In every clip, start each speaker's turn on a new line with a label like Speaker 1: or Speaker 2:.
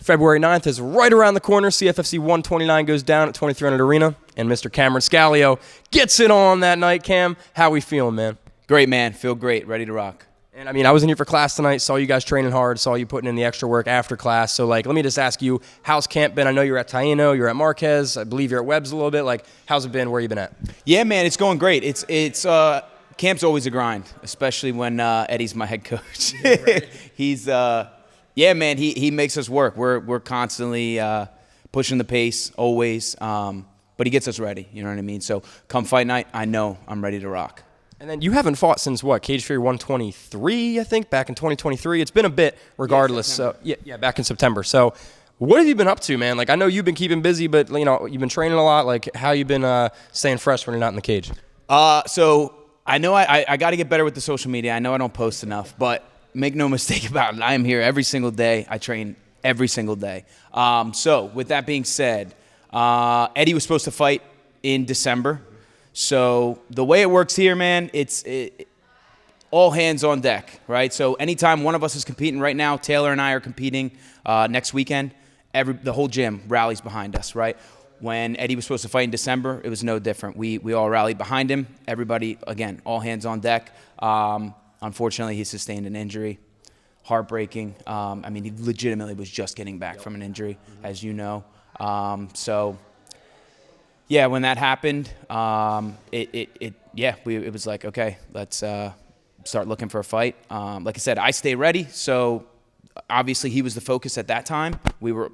Speaker 1: February 9th is right around the corner. CFFC 129 goes down at 2300 Arena, and Mr. Cameron Scalio gets it on that night. Cam, how we feeling, man?
Speaker 2: Great, man. Feel great. Ready to rock.
Speaker 1: And I mean, I was in here for class tonight, saw you guys training hard, saw you putting in the extra work after class. So, like, let me just ask you, how's camp been? I know you're at Taino, you're at Marquez, I believe you're at Webb's a little bit. Like, how's it been? Where you been at?
Speaker 2: Yeah, man, it's going great. Camp's always a grind, especially when Eddie's my head coach. He's yeah, man, he makes us work. We're constantly pushing the pace, always. But he gets us ready, you know what I mean? So come fight night, I know I'm ready to rock.
Speaker 1: And then you haven't fought since what? Cage Fury 123, I think, back in 2023. It's been a bit, regardless. So yeah, back in September. So what have you been up to, man? Like, I know you've been keeping busy, but you know you've been training a lot. Like, how you been staying fresh when you're not in the cage?
Speaker 2: So I know I got to get better with the social media. I know I don't post enough, but make no mistake about it. I am here every single day. I train every single day. So with that being said, Eddie was supposed to fight in December. So the way it works here, man, it's all hands on deck, right? So anytime one of us is competing right now, Taylor and I are competing next weekend, the whole gym rallies behind us, right? When Eddie was supposed to fight in December, it was no different. We all rallied behind him. Everybody, again, all hands on deck. Unfortunately, he sustained an injury. Heartbreaking. I mean, he legitimately was just getting back from an injury, as you know. So, yeah, when that happened, it was like, okay, let's start looking for a fight. Like I said, I stay ready. So obviously he was the focus at that time.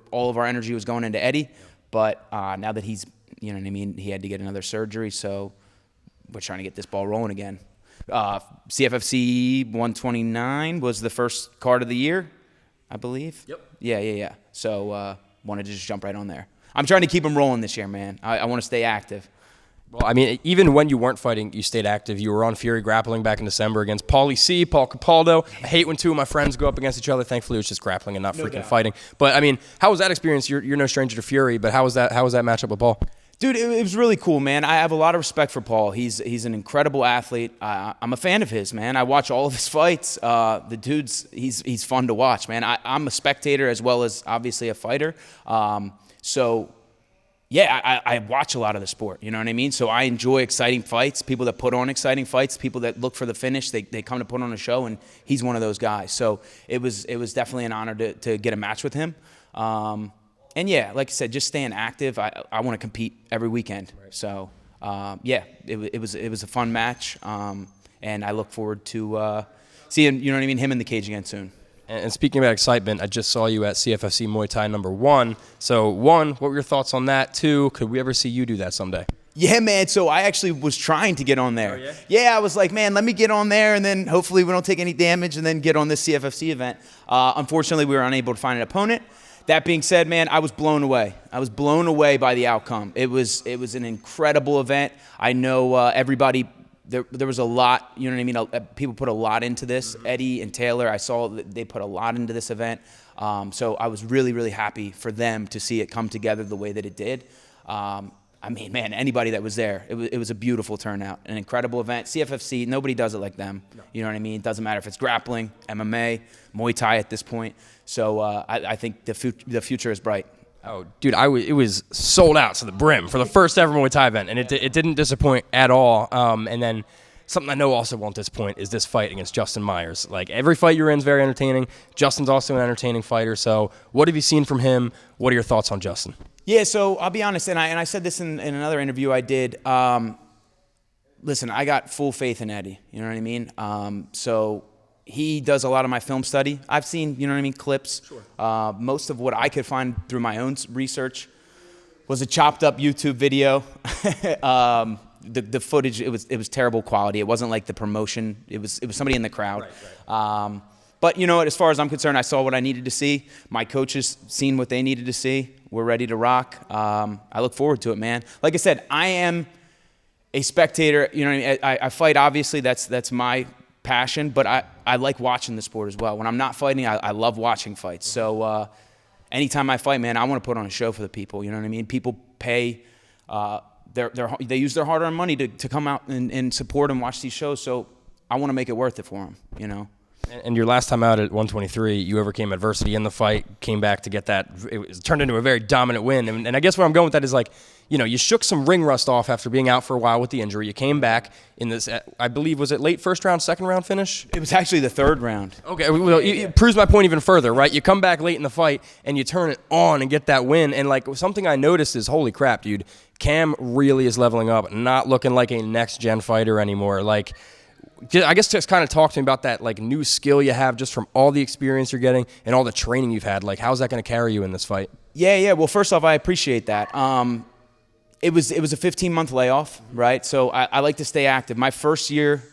Speaker 2: All of our energy was going into Eddie. But now that he's, you know what I mean, he had to get another surgery. So we're trying to get this ball rolling again. CFFC 129 was the first card of the year, I believe.
Speaker 1: Yep.
Speaker 2: Yeah. So wanted to just jump right on there. I'm trying to keep him rolling this year, man. I want to stay active.
Speaker 1: Well, I mean, even when you weren't fighting, you stayed active. You were on Fury grappling back in December against Paulie C, Paul Capaldo. I hate when two of my friends go up against each other. Thankfully, it was just grappling and not freaking fighting. But, I mean, how was that experience? You're no stranger to Fury, but how was that matchup with Paul?
Speaker 2: Dude, it was really cool, man. I have a lot of respect for Paul. He's an incredible athlete. I'm a fan of his, man. I watch all of his fights. The dude's he's fun to watch, man. I'm a spectator as well as obviously a fighter. So yeah, I watch a lot of the sport. You know what I mean? So I enjoy exciting fights. People that put on exciting fights. People that look for the finish. They come to put on a show, and he's one of those guys. So it was definitely an honor to get a match with him. And yeah, like I said, just staying active. I want to compete every weekend. Right. So yeah, it was a fun match, and I look forward to seeing, you know what I mean, him in the cage again soon.
Speaker 1: And speaking about excitement, I just saw you at CFFC Muay Thai #1. So 1, what were your thoughts on that? 2, could we ever see you do that someday?
Speaker 2: Yeah, man. So I actually was trying to get on there.
Speaker 1: Oh, yeah?
Speaker 2: Yeah, I was like, man, let me get on there, and then hopefully we don't take any damage, and then get on this CFFC event. Unfortunately, we were unable to find an opponent. That being said, man, I was blown away. I was blown away by the outcome. It was an incredible event. I know everybody. There was a lot, you know what I mean? People put a lot into this. Eddie and Taylor, I saw they put a lot into this event. So I was really, really happy for them to see it come together the way that it did. I mean, man, anybody that was there, it was a beautiful turnout, an incredible event. CFFC, nobody does it like them. No. You know what I mean? It doesn't matter if it's grappling, MMA, Muay Thai at this point. So I think the future is bright.
Speaker 1: Oh, dude, it was sold out to the brim for the first ever Muay Thai event, and it didn't disappoint at all. And then something I know also won't disappoint is this fight against Justin Myers. Like, every fight you're in is very entertaining. Justin's also an entertaining fighter. So what have you seen from him? What are your thoughts on Justin?
Speaker 2: Yeah, so I'll be honest, and I said this in another interview I did. Listen, I got full faith in Eddie. You know what I mean? So he does a lot of my film study. I've seen, you know what I mean, clips. Sure. Most of what I could find through my own research was a chopped up YouTube video. The footage, it was terrible quality. It wasn't like the promotion. It was somebody in the crowd. Right. But you know what, as far as I'm concerned, I saw what I needed to see. My coaches seen what they needed to see. We're ready to rock. I look forward to it, man. Like I said, I am a spectator. You know what I mean? I fight, obviously. That's my passion, but I like watching the sport as well. When I'm not fighting, I love watching fights. So anytime I fight, man, I want to put on a show for the people. You know what I mean? People pay, they use their hard-earned money to come out and support and watch these shows. So I want to make it worth it for them, you know?
Speaker 1: And your last time out at 123, you overcame adversity in the fight, came back to get that. It turned into a very dominant win. And I guess where I'm going with that is like, you know, you shook some ring rust off after being out for a while with the injury. You came back in this, I believe, was it late first round, second round finish?
Speaker 2: It was actually the third round.
Speaker 1: Okay, well, it proves my point even further, right? You come back late in the fight and you turn it on and get that win. And like something I noticed is, holy crap, dude, Cam really is leveling up, not looking like a next gen fighter anymore. Like, I guess just kind of talk to me about that like new skill you have just from all the experience you're getting and all the training you've had. Like, how's that going to carry you in this fight?
Speaker 2: Yeah. Well, first off, I appreciate that. It was a 15-month layoff, right? So I like to stay active. My first year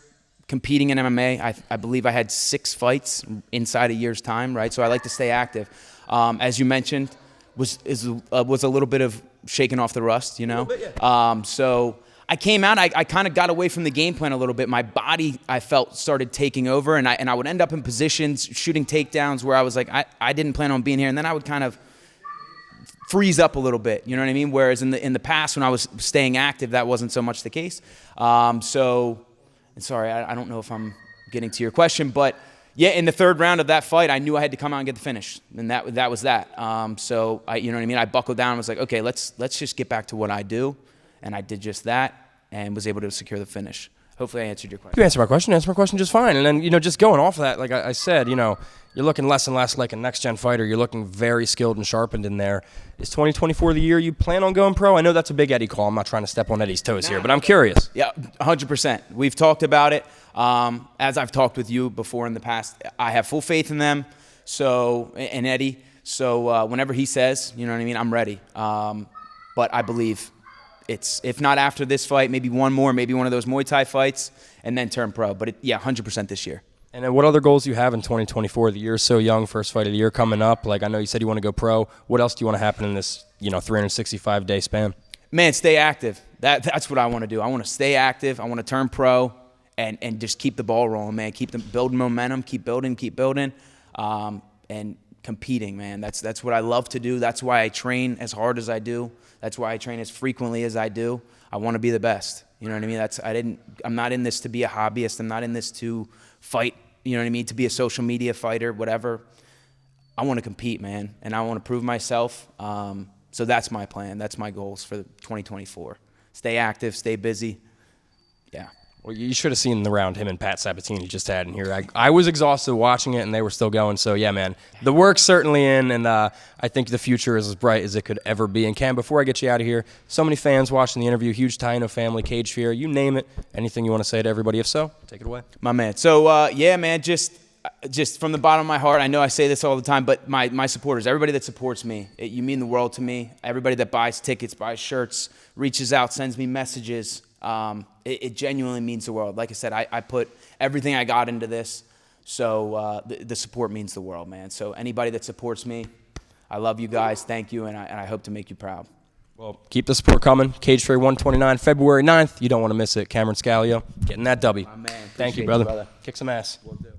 Speaker 2: competing in MMA, I believe I had 6 fights inside a year's time, right? So I like to stay active. As you mentioned, was a little bit of shaking off the rust, you know? A little bit, yeah. So I came out, I kind of got away from the game plan a little bit. My body, I felt, started taking over, and I would end up in positions shooting takedowns where I was like, I didn't plan on being here, and then I would kind of freeze up a little bit, you know what I mean? Whereas in the past, when I was staying active, that wasn't so much the case. So, sorry, I don't know if I'm getting to your question, but yeah, in the third round of that fight, I knew I had to come out and get the finish, and that was that. So you know what I mean? I buckled down and was like, okay, let's just get back to what I do, and I did just that and was able to secure the finish. Hopefully I answered your question.
Speaker 1: You answered my question. Answered my question just fine. And then, you know, just going off of that, like I said, you know, you're looking less and less like a next-gen fighter. You're looking very skilled and sharpened in there. Is 2024 the year you plan on going pro? I know that's a big Eddie call. I'm not trying to step on Eddie's toes here, but I'm curious.
Speaker 2: Yeah, 100%. We've talked about it. As I've talked with you before in the past, I have full faith in them, and Eddie. So whenever he says, you know what I mean, I'm ready. But I believe it's, if not after this fight, maybe one more, maybe one of those Muay Thai fights, and then turn pro. But 100% this year.
Speaker 1: And then what other goals do you have in 2024? The year's so young, first fight of the year coming up. Like, I know you said you want to go pro. What else do you want to happen in this, 365-day span?
Speaker 2: Man, stay active. That's what I want to do. I want to stay active. I want to turn pro and just keep the ball rolling, man. Keep building momentum, keep building, and competing, man. That's what I love to do. That's why I train as hard as I do. That's why I train as frequently as I do. I want to be the best. You know what I mean? I'm not in this to be a hobbyist. I'm not in this to fight, you know what I mean, to be a social media fighter, whatever. I want to compete, man, and I want to prove myself. So that's my plan. That's my goals for 2024. Stay active, stay busy. Yeah.
Speaker 1: Well, you should have seen the round him and Pat Sabatini just had in here. I was exhausted watching it, and they were still going. So, yeah, man, the work's certainly in, and I think the future is as bright as it could ever be. And, Cam, before I get you out of here, so many fans watching the interview, huge Taino family, Cage Fear, you name it. Anything you want to say to everybody? If so, take it away.
Speaker 2: My man. So, yeah, man, just from the bottom of my heart, I know I say this all the time, but my supporters, everybody that supports me, you mean the world to me. Everybody that buys tickets, buys shirts, reaches out, sends me messages. It genuinely means the world. Like I said, I put everything I got into this, so the support means the world, man. So anybody that supports me, I love you guys. Thank you, and I hope to make you proud.
Speaker 1: Well, keep the support coming. Cage Fury 129, February 9th. You don't want to miss it. Cameron Scalio getting that W.
Speaker 2: My man.
Speaker 1: Thank you, brother. Kick some ass. Will do.